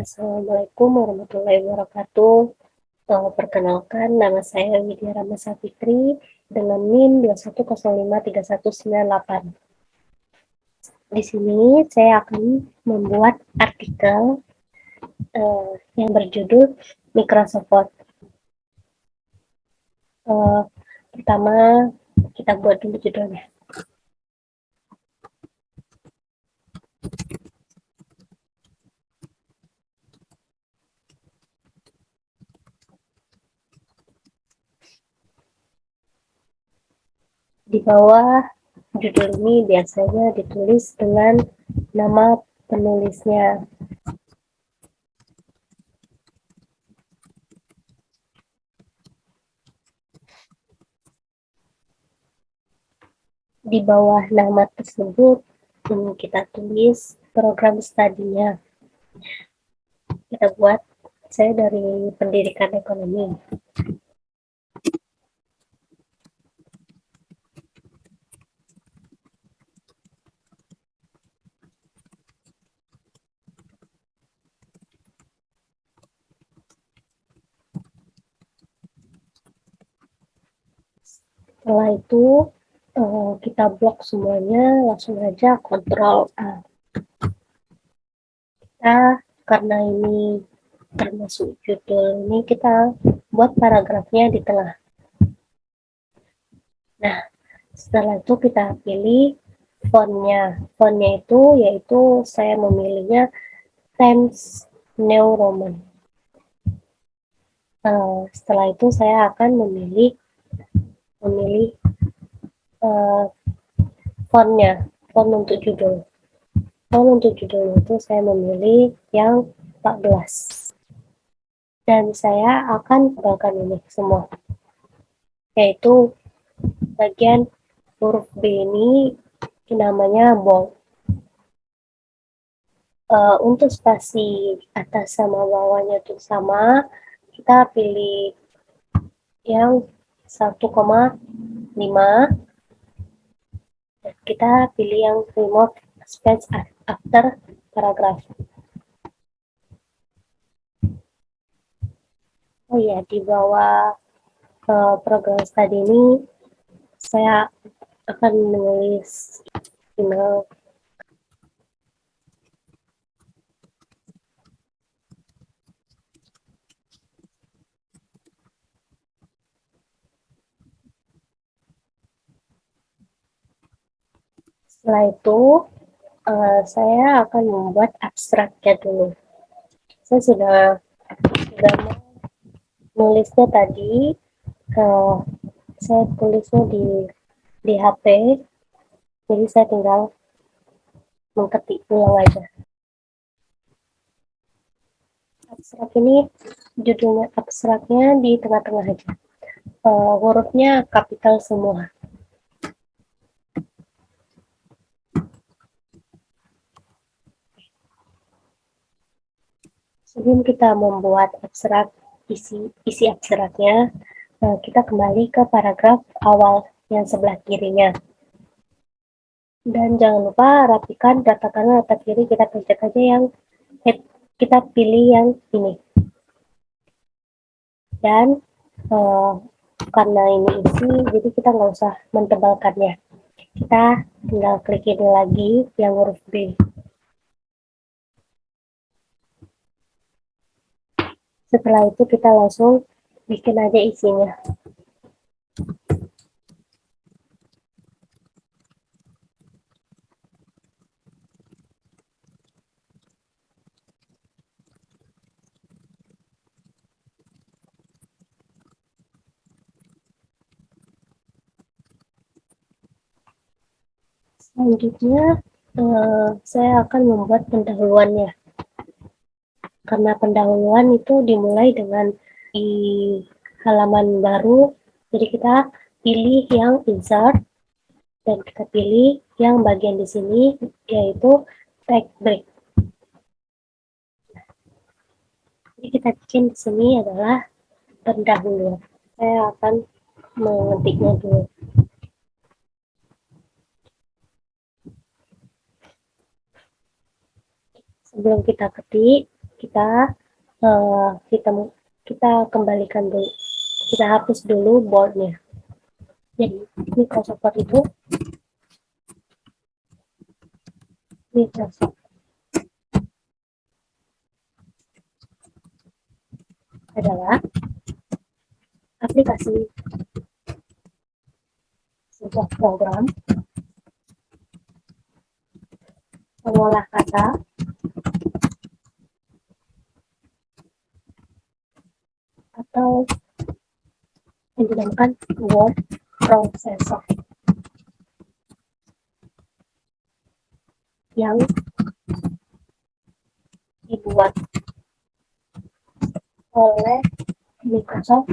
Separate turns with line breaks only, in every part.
Assalamualaikum warahmatullahi wabarakatuh. Perkenalkan, nama saya Widya Ramasa Fitri dengan NIM 21053198. Di sini saya akan membuat artikel yang berjudul Microsoft Word. Pertama, kita buat dulu judulnya. Di bawah judul ini biasanya ditulis dengan nama penulisnya. Di bawah nama tersebut kita tulis program studinya. Kita buat, saya dari pendidikan ekonomi. Setelah itu kita blok semuanya, langsung aja Ctrl A. Kita karena ini termasuk judul ini, kita buat paragrafnya di tengah. Nah, setelah itu kita pilih fontnya. Fontnya itu yaitu saya memilihnya Times New Roman. Setelah itu saya akan memilih fontnya, font untuk judul. Font untuk judul itu saya memilih yang 14. Dan saya akan tebalkan ini semua. Yaitu bagian huruf B ini namanya bold. Untuk spasi atas sama bawahnya itu sama, kita pilih yang 1,5. Dan kita pilih yang remove space after paragraph. Oh ya, di bawah program study ini saya akan menulis email. Setelah itu saya akan membuat abstraknya dulu. Saya sudah nulisnya tadi, saya tulisnya di HP, jadi saya tinggal mengetik ulang aja. Abstrak ini judulnya abstraknya di tengah-tengah aja. Hurufnya kapital semua. Sebelum kita membuat abstrak isi abstraknya, kita kembali ke paragraf awal yang sebelah kirinya. Dan jangan lupa rapikan data kanan data kiri, kita pencet aja yang kita pilih yang ini. Dan karena ini isi, jadi kita nggak usah mentebalkannya. Kita tinggal klik ini lagi yang huruf B. Setelah itu kita langsung bikin aja isinya. Selanjutnya saya akan membuat pendahuluannya. Karena pendahuluan itu dimulai dengan di halaman baru, jadi kita pilih yang insert dan kita pilih yang bagian di sini yaitu tag break. Jadi kita bikin di sini adalah pendahuluan. Saya akan mengetiknya dulu. Sebelum kita ketik, kita kita kembalikan dulu, kita hapus dulu boldnya. Jadi Microsoft Word itu Microsoft adalah aplikasi, sebuah program pengolah kata atau yang dinamakan word processor yang dibuat oleh Microsoft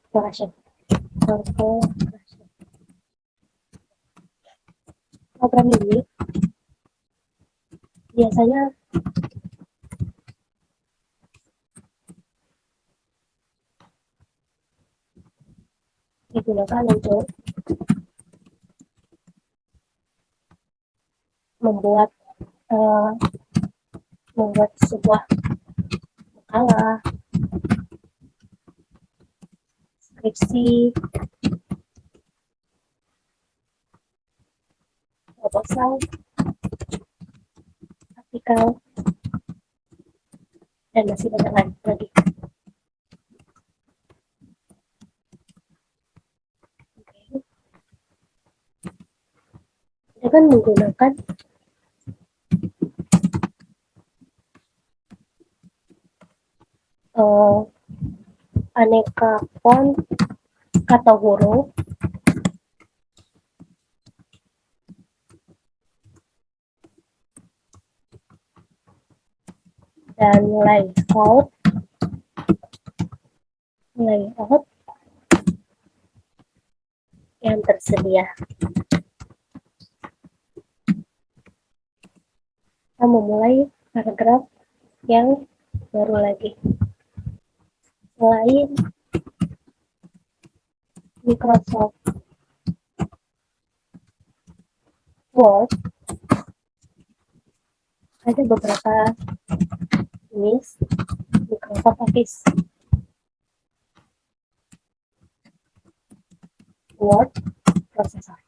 Corporation. Program ini biasanya digunakan untuk membuat sebuah makalah, skripsi, proposal, artikel, dan masih banyak lagi. Kita kan menggunakan aneka font kata huruf dan layout yang tersedia. Kita memulai paragraf yang baru lagi. Selain Microsoft Word, ada beberapa jenis Microsoft Office. Word processor.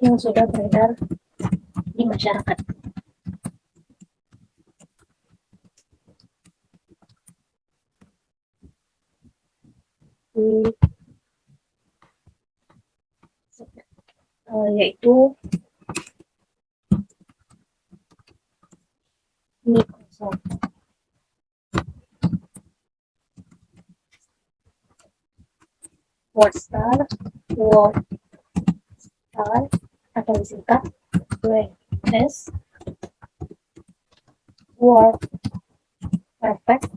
Yang sudah beredar di masyarakat. Yaitu Microsoft WordStar, WordStar atau disingkat WS, Word Perfect,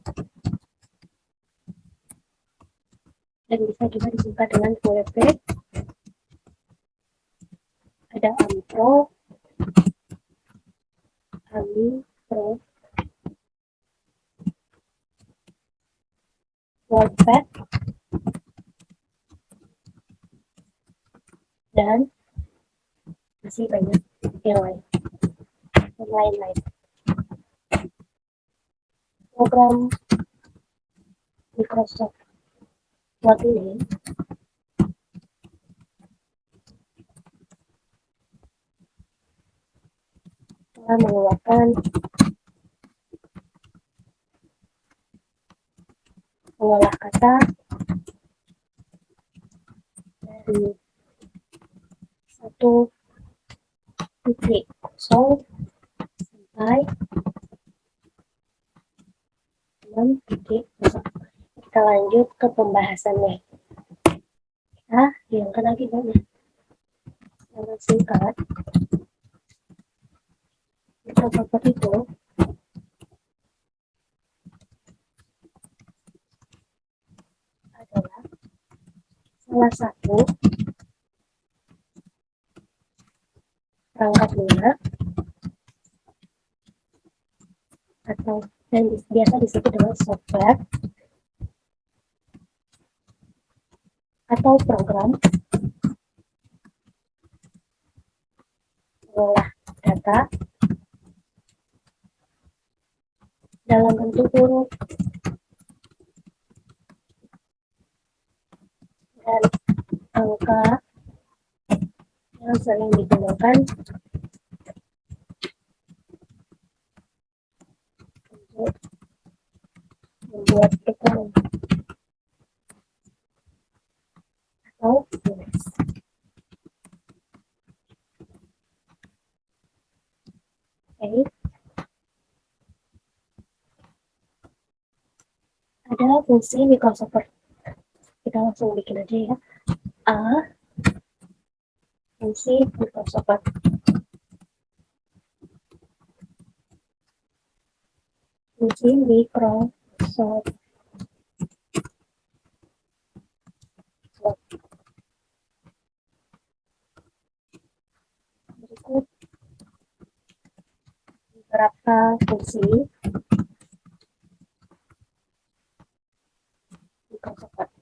dan bisa juga disingkat dengan WP. Ada AMI Pro, WordPad, dan masih banyak yang lain-lain. Program Microsoft Word ini telah mengeluarkan pengolah kata dari 1.0 sampai 6.0. Kita lanjut ke pembahasannya. Kita hilangkan lagi banyak. Secara singkat, Microsoft itu adalah salah satu perangkat lunak atau dan biasa disebut dengan software atau program mengolah data dalam bentuk huruf dan angka yang sering digunakan untuk membuat dokumen atau tulis. Oke, ada fungsi Microsoft Word. Kita langsung bikin aja ya. Fungsi Microsoft Word. Fungsi Microsoft Word. Berikut beberapa fungsi Microsoft Word.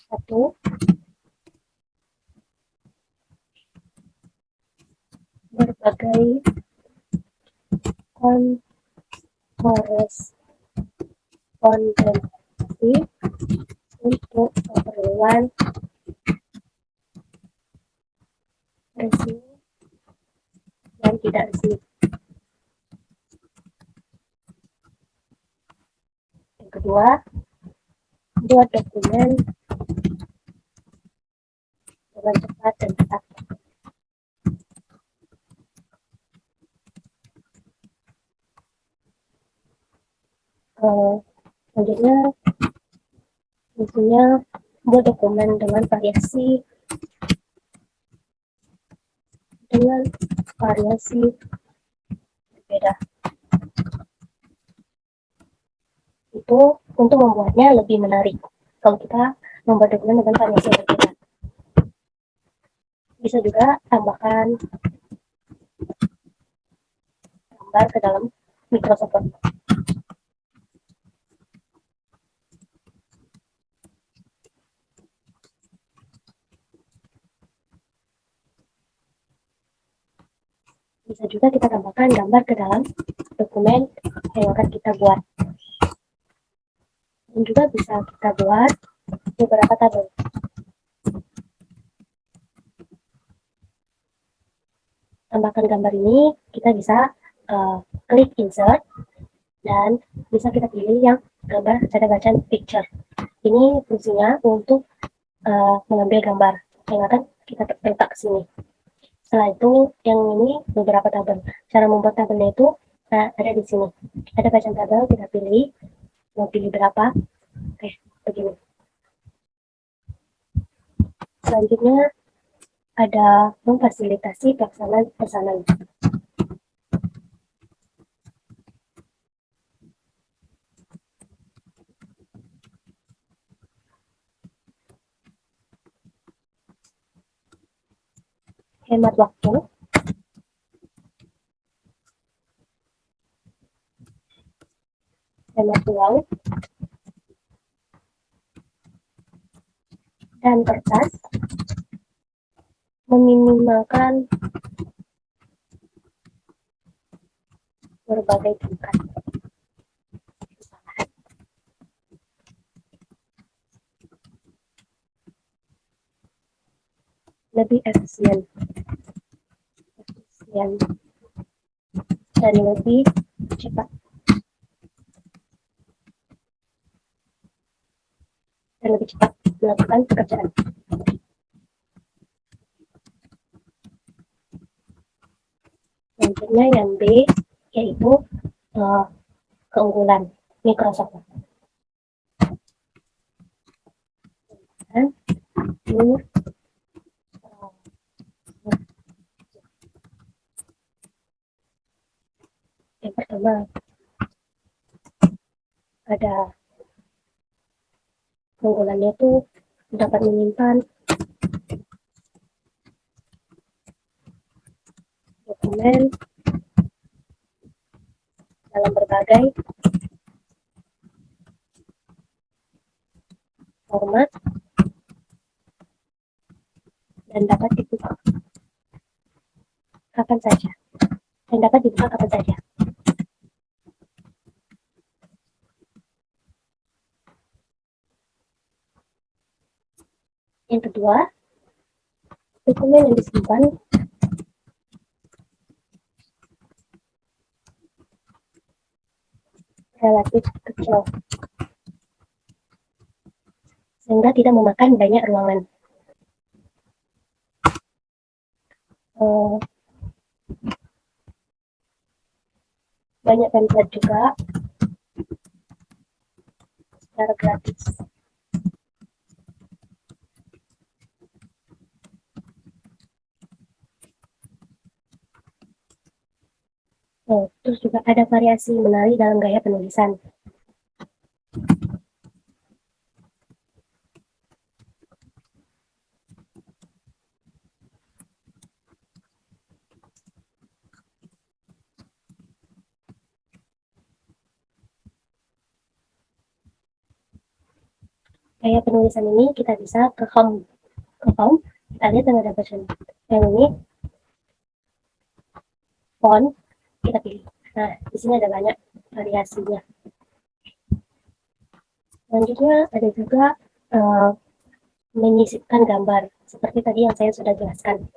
Satu, berbagai korespondensi untuk keperluan resmi dan tidak resmi. Yang kedua, buat dokumen dengan cepat dan ketat. Selanjutnya, fungsinya buat dokumen dengan variasi berbeda. Itu untuk membuatnya lebih menarik. Kalau kita membuat dokumen dengan variasi yang berbeda, bisa juga tambahkan gambar ke dalam Microsoft Word. Bisa juga kita tambahkan gambar ke dalam dokumen yang akan kita buat. Dan juga bisa kita buat beberapa tabel. Tambahkan gambar ini, kita bisa klik insert dan bisa kita pilih yang gambar ada bacaan picture. Ini fungsinya untuk mengambil gambar yang akan kita letak ke sini. Setelah itu, yang ini beberapa tabel. Cara membuat tabelnya itu ada di sini. Ada bacaan tabel, kita pilih mau pilih berapa. Oke, begini. Selanjutnya ada memfasilitasi pelaksanaan pesanan. Hemat waktu, hemat uang, dan kertas, meminimalkan berbagai tingkat kesalahan. Lebih efisien dan lebih cepat. Dan lebih cepat melakukan pekerjaan. Selanjutnya yang B, yaitu keunggulan Microsoft. Dan yang pertama ada Keunggulannya tuh dapat menyimpan dokumen dalam berbagai format dan dapat dibuka kapan saja. Yang kedua, dokumen yang disimpan relatif kecil, sehingga tidak memakan banyak ruangan. Banyak template juga secara gratis. Terus juga ada variasi menarik dalam gaya penulisan. Gaya penulisan ini kita bisa ke home. Kita lihat ada version. Yang ini font, kita pilih. Nah, di sini ada banyak variasinya. Selanjutnya ada juga menyisipkan gambar, seperti tadi yang saya sudah jelaskan.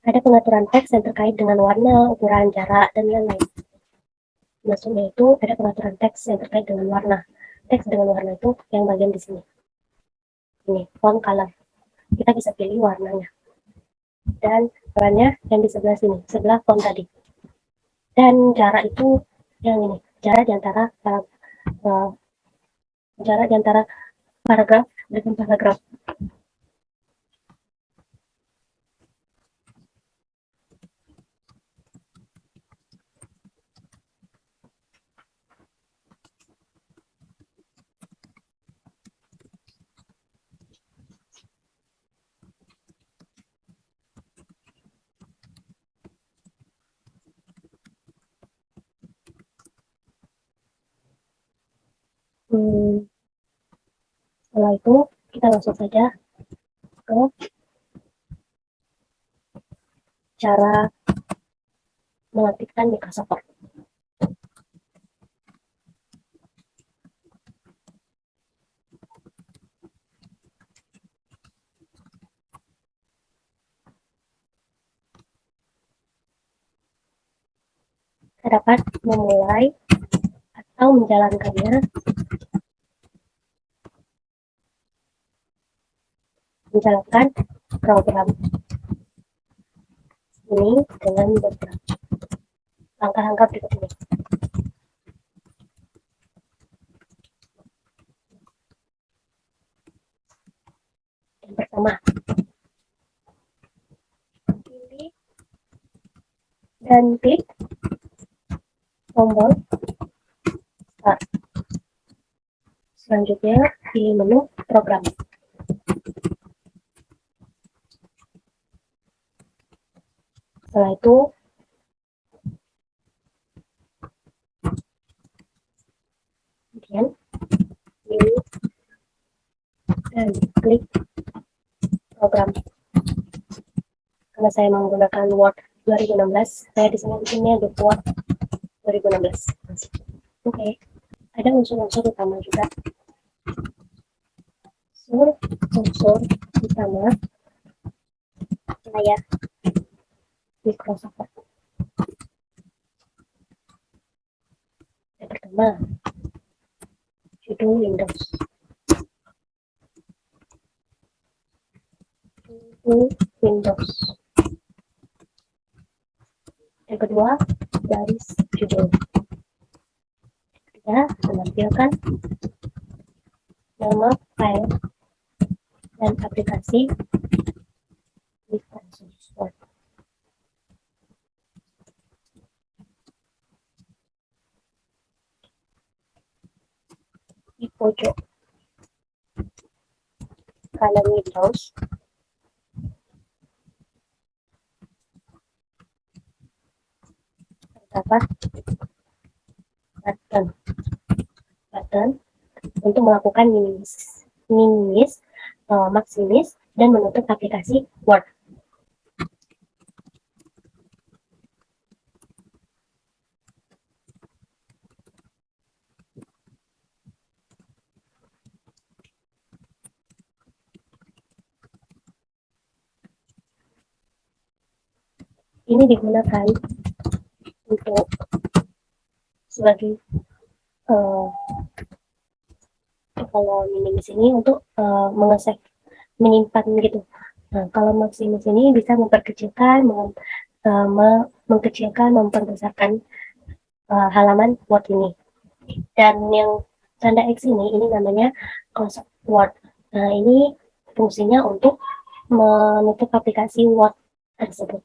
Ada pengaturan teks yang terkait dengan warna, ukuran, jarak, dan lain-lain. Maksudnya itu ada pengaturan teks yang terkait dengan warna. Teks dengan warna itu yang bagian di sini. Ini, font color. Kita bisa pilih warnanya. Dan warnanya yang di sebelah sini, sebelah font tadi. Dan jarak itu yang ini, jarak di antara paragraf dengan paragraf. Setelah itu kita langsung saja ke cara mengaktifkan Microsoft Word. Kita dapat memulai atau menjalankannya menjalankan program ini dengan beberapa langkah-langkah berikut ini. Yang pertama, pilih dan klik tombol start. Selanjutnya, pilih menu program. Setelah itu, kemudian pilih dan klik program. Karena saya menggunakan Word 2016, saya di sini bikinnya di Word 2016. Oke, ada unsur-unsur utama juga. Unsur utama layar Microsoft Word. Yang pertama, judul Windows. Windows. Yang kedua, baris judul. Ketiga, menampilkan nama file dan aplikasi Word. Di pojok kanan Windows terdapat button untuk melakukan minimis, maksimis, dan menutup aplikasi Word. Ini digunakan untuk sebagai kalau minimis ini untuk mengesek, menyimpan gitu. Nah, kalau maksimis ini bisa memperkecilkan, mengkecilkan, memperbesarkan halaman Word ini. Dan yang tanda X ini namanya close Word. Nah, ini fungsinya untuk menutup aplikasi Word tersebut.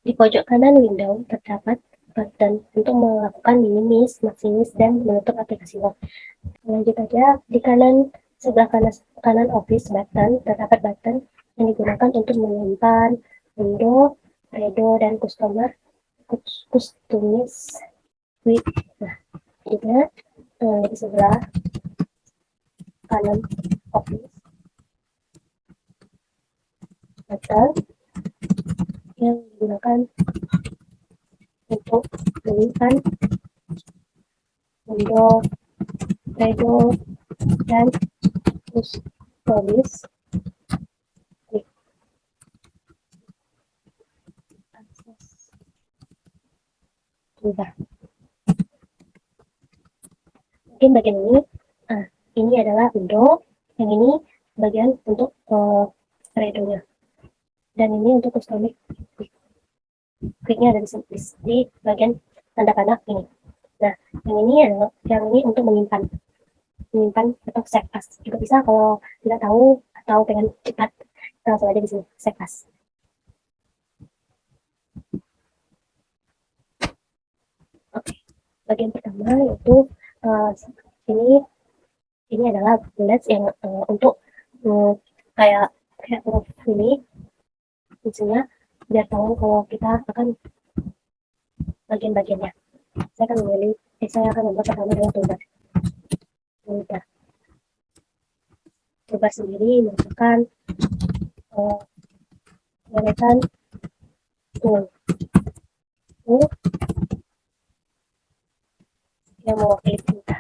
Di pojok kanan window terdapat button untuk melakukan minimis, maksimis, dan menutup aplikasi Word. Lanjut aja, di sebelah kanan Office button terdapat button yang digunakan untuk menyimpan window, redo, dan customize with. Nah, juga di sebelah kanan Office button yang digunakan untuk menyimpan window, redo, dan customize with akses toolbar. Mungkin bagian ini adalah window, yang ini bagian untuk redo-nya, dan ini untuk customize quicknya ada di bagian tanda panah ini. Nah, yang ini untuk menyimpan atau save as juga bisa. Kalau tidak tahu atau pengen cepat, langsung aja di sini save as. Oke, bagian pertama yaitu ini adalah bullets yang untuk kayak proof ini, fungsinya biar tahu kalau kita akan bagian-bagiannya. Saya akan membuat pertama dengan toolbar. Toolbar sendiri merupakan deretan tool yang mewakili perintah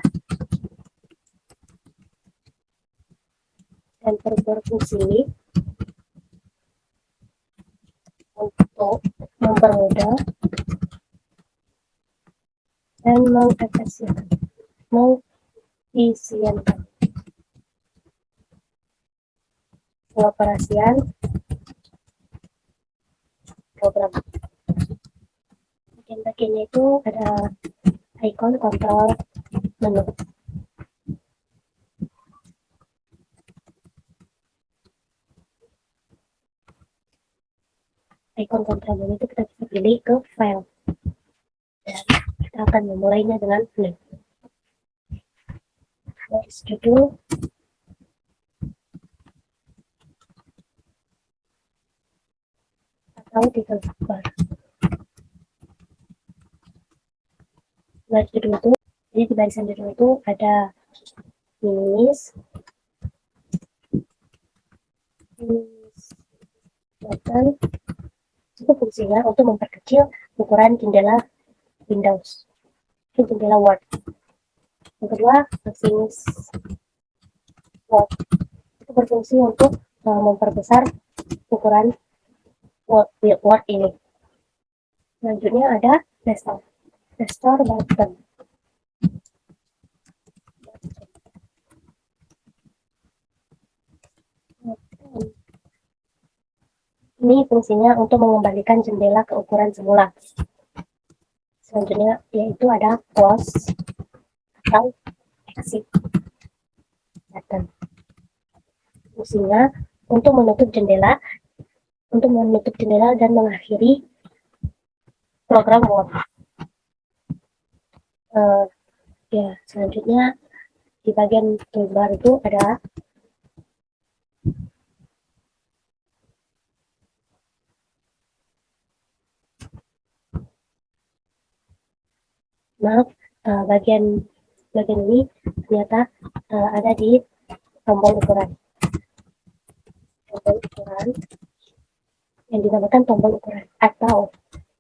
dan berfungsi untuk mempermudah dan mengefisienkan pengoperasian program. Bagian-bagiannya itu ada ikon kontrol menu. Ikon kontrol menu itu kita bisa pilih ke file. Dan kita akan memulainya dengan new. Garis judul, atau title bar. Garis judul itu, jadi di barisan judul itu ada minimis, button. Itu fungsinya untuk memperkecil ukuran jendela Windows, jendela Word. Yang kedua, maksimis default. Itu berfungsi untuk memperbesar ukuran word ini. Selanjutnya ada restore button. Ini fungsinya untuk mengembalikan jendela ke ukuran semula. Selanjutnya yaitu ada close atau exit button. Fungsinya untuk menutup jendela dan mengakhiri program Word. Ya, selanjutnya di bagian toolbar itu ada bagian ini ternyata ada di tombol ukuran yang dinamakan tombol ukuran atau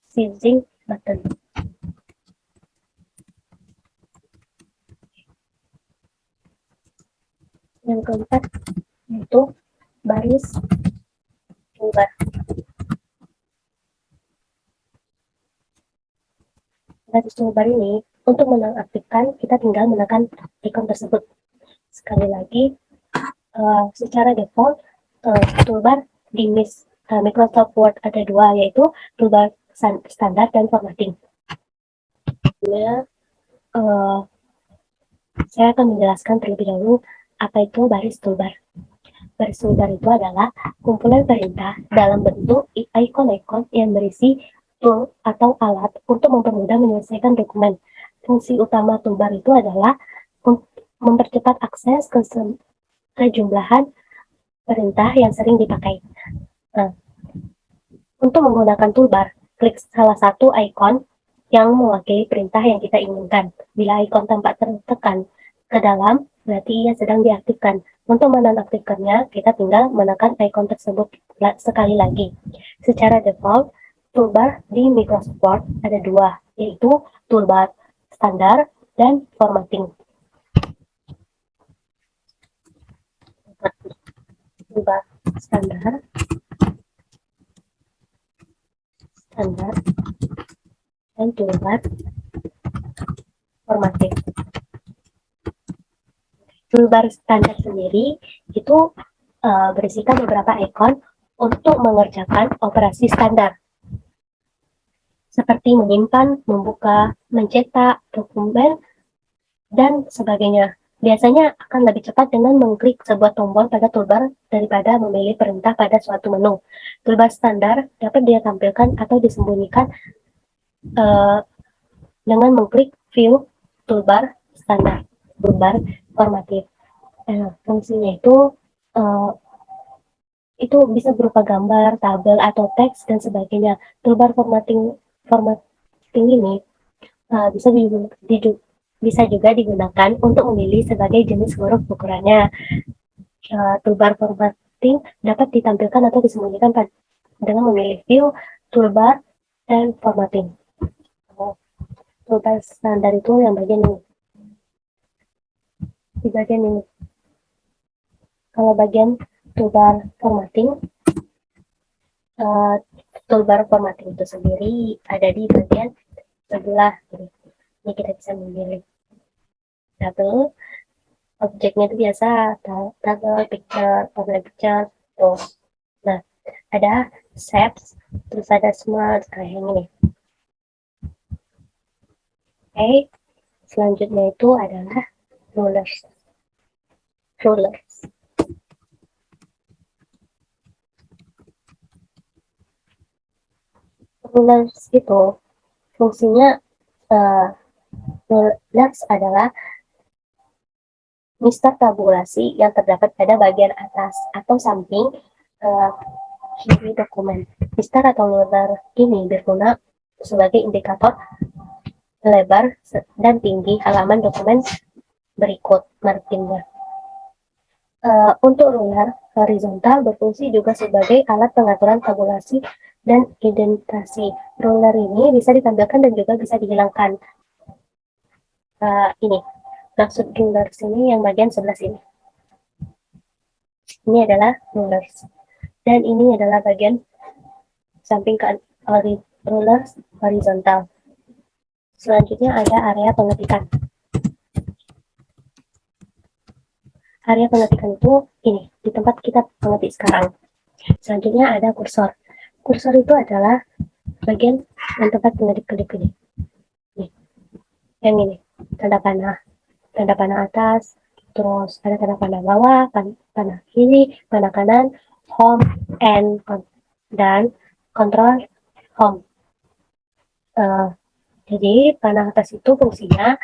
sizing button. Yang keempat yaitu baris toolbar. Baris toolbar ini untuk menonaktifkan kita tinggal menekan ikon tersebut. Sekali lagi, secara default toolbar di Microsoft Word ada dua, yaitu toolbar standar dan formatting. Saya akan menjelaskan terlebih dahulu apa itu baris toolbar. Baris toolbar itu adalah kumpulan perintah dalam bentuk ikon-ikon yang berisi tool atau alat untuk mempermudah menyelesaikan dokumen. Fungsi utama toolbar itu adalah mempercepat akses ke jumlahan perintah yang sering dipakai. Nah, untuk menggunakan toolbar, klik salah satu ikon yang mewakili perintah yang kita inginkan. Bila ikon tampak tertekan ke dalam, berarti ia sedang diaktifkan. Untuk menonaktifkannya, kita tinggal menekan ikon tersebut sekali lagi. Secara default, toolbar di Microsoft Word ada dua, yaitu toolbar standar dan formatting. Toolbar standar dan toolbar formatting. Toolbar standar sendiri itu berisikan beberapa ikon untuk mengerjakan operasi standar, seperti menyimpan, membuka, mencetak dokumen, dan sebagainya. Biasanya akan lebih cepat dengan mengklik sebuah tombol pada toolbar daripada memilih perintah pada suatu menu. Toolbar standar dapat dia tampilkan atau disembunyikan dengan mengklik view toolbar standar, toolbar formatif. Fungsinya itu bisa berupa gambar, tabel, atau teks, dan sebagainya. Toolbar formatting ini bisa juga digunakan untuk memilih sebagai jenis huruf ukurannya. Toolbar formatting dapat ditampilkan atau disembunyikan dengan memilih view, toolbar, dan formatting. Toolbar standar itu yang bagian ini. Di bagian ini. Kalau bagian toolbar formatting, toolbar formatting itu sendiri ada di bagian sebelah ini. Ini kita bisa memilih tabel, objeknya itu biasa tabel, picture, tuh. Nah, ada shapes, terus ada smart, kayak ini. Oke, selanjutnya itu adalah rulers. Rulers itu fungsinya rulers adalah mister tabulasi yang terdapat pada bagian atas atau samping kiri dokumen. Mister atau ruler ini berguna sebagai indikator lebar dan tinggi halaman dokumen berikut marginnya. Untuk ruler horizontal berfungsi juga sebagai alat pengaturan tabulasi dan indentasi. Ruler ini bisa ditampilkan dan juga bisa dihilangkan. Ini maksud ruler sini yang bagian sebelah sini. Ini adalah rulers. Dan ini adalah bagian samping ke rulers horizontal. Selanjutnya ada area pengetikan. Area pengetikan itu ini, di tempat kita mengetik sekarang. Selanjutnya ada kursor. Kursor itu adalah bagian yang tempat mengetik-ketik ini. Nih, yang ini, tanda panah atas, terus ada tanda panah bawah, panah kiri, panah kanan, home, dan control home. Jadi panah atas itu fungsinya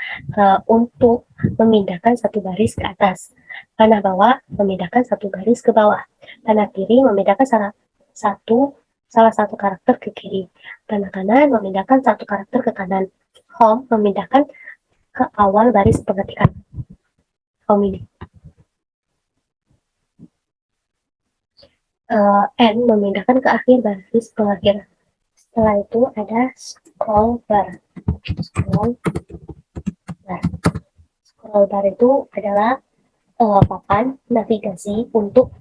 untuk memindahkan satu baris ke atas. Panah bawah memindahkan satu baris ke bawah. Panah kiri memindahkan salah satu karakter ke kiri. Panah kanan memindahkan satu karakter ke kanan. Home memindahkan ke awal baris pengetikan. Home ini. N memindahkan ke akhir baris pengakhiran. Setelah itu ada scroll bar. Scroll bar itu adalah papan navigasi untuk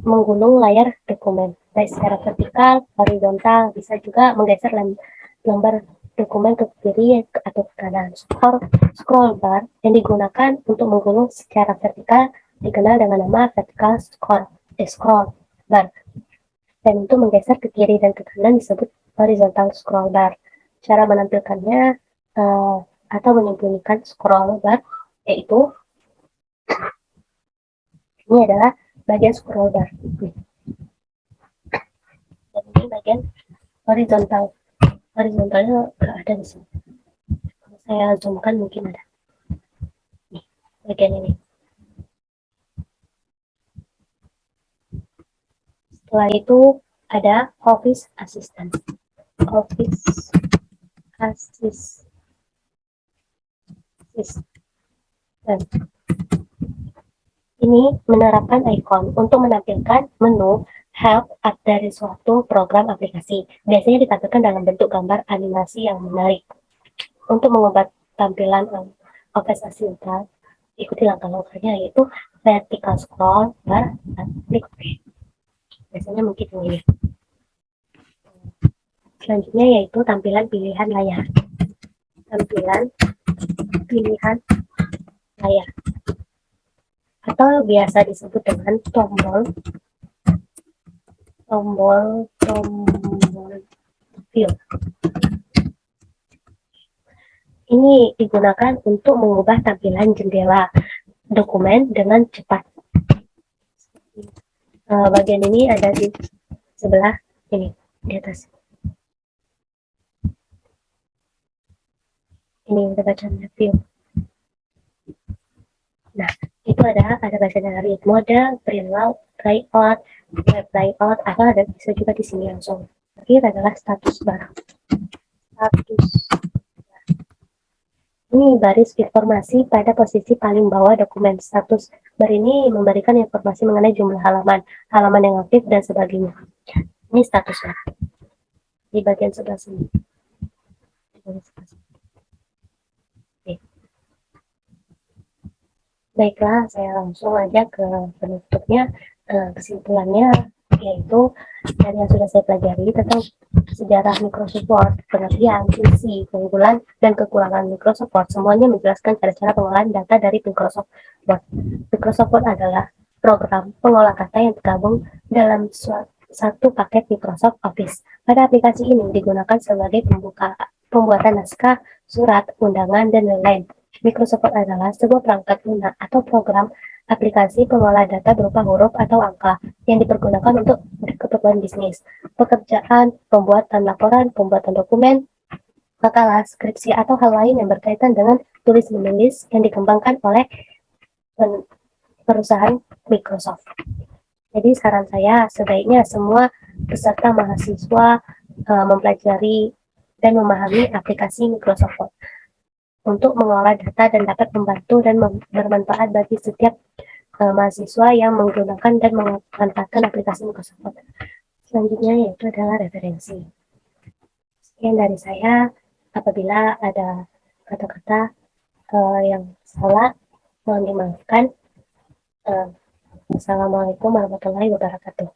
menggulung layar dokumen, baik secara vertikal, horizontal, bisa juga menggeser lembar dokumen ke kiri atau ke kanan. Scroll bar yang digunakan untuk menggulung secara vertikal dikenal dengan nama vertical scroll bar. Dan untuk menggeser ke kiri dan ke kanan disebut horizontal scroll bar. Cara menampilkannya atau menyembunyikan scroll bar yaitu ini adalah bagian scroll bar. Dan ini bagian horizontal. Horizontalnya nggak ada di sini. Kalau saya zoomkan mungkin ada. Nih, bagian ini. Setelah itu ada office assistant. Office assistant. Ini menerapkan icon untuk menampilkan menu help dari suatu program aplikasi. Biasanya ditampilkan dalam bentuk gambar animasi yang menarik. Untuk mengubah tampilan Office Assistant, ikuti langkah-langkahnya yaitu vertical scroll bar dan klik OK. Biasanya mungkin ini. Selanjutnya yaitu tampilan pilihan layar. Tampilan pilihan layar atau biasa disebut dengan tombol view. Ini digunakan untuk mengubah tampilan jendela dokumen dengan cepat. Bagian ini ada di sebelah ini, di atas. Ini ada bacaan view. Nah, itu ada bacaan read mode, print layout, web layout, atau ada bisa juga di sini langsung. Terakhir adalah status bar. Status bar. Ini baris informasi pada posisi paling bawah dokumen. Status bar ini memberikan informasi mengenai jumlah halaman yang aktif dan sebagainya. Ini status bar. Di bagian sebelah sini. Oke. Baiklah, saya langsung aja ke penutupnya. Kesimpulannya yaitu dari yang sudah saya pelajari tentang sejarah Microsoft Word, pengertian, fungsi, keunggulan, dan kekurangan Microsoft Word. Semuanya menjelaskan cara-cara pengolahan data dari Microsoft Word. Microsoft Word adalah program pengolah kata yang tergabung dalam satu paket Microsoft Office. Pada aplikasi ini digunakan sebagai pembuatan naskah, surat, undangan, dan lain-lain. Microsoft Word adalah sebuah perangkat lunak atau program aplikasi pengolah data berupa huruf atau angka yang dipergunakan untuk keperluan bisnis, pekerjaan, pembuatan laporan, pembuatan dokumen, makalah, skripsi, atau hal lain yang berkaitan dengan tulis-menulis yang dikembangkan oleh perusahaan Microsoft. Jadi saran saya sebaiknya semua peserta mahasiswa mempelajari dan memahami aplikasi Microsoft Word untuk mengolah data dan dapat membantu dan bermanfaat bagi setiap mahasiswa yang menggunakan dan memanfaatkan aplikasi Microsoft Word. Selanjutnya yaitu adalah referensi. Sekian dari saya. Apabila ada kata-kata yang salah, mohon dimaafkan. Eh, Assalamualaikum warahmatullahi wabarakatuh.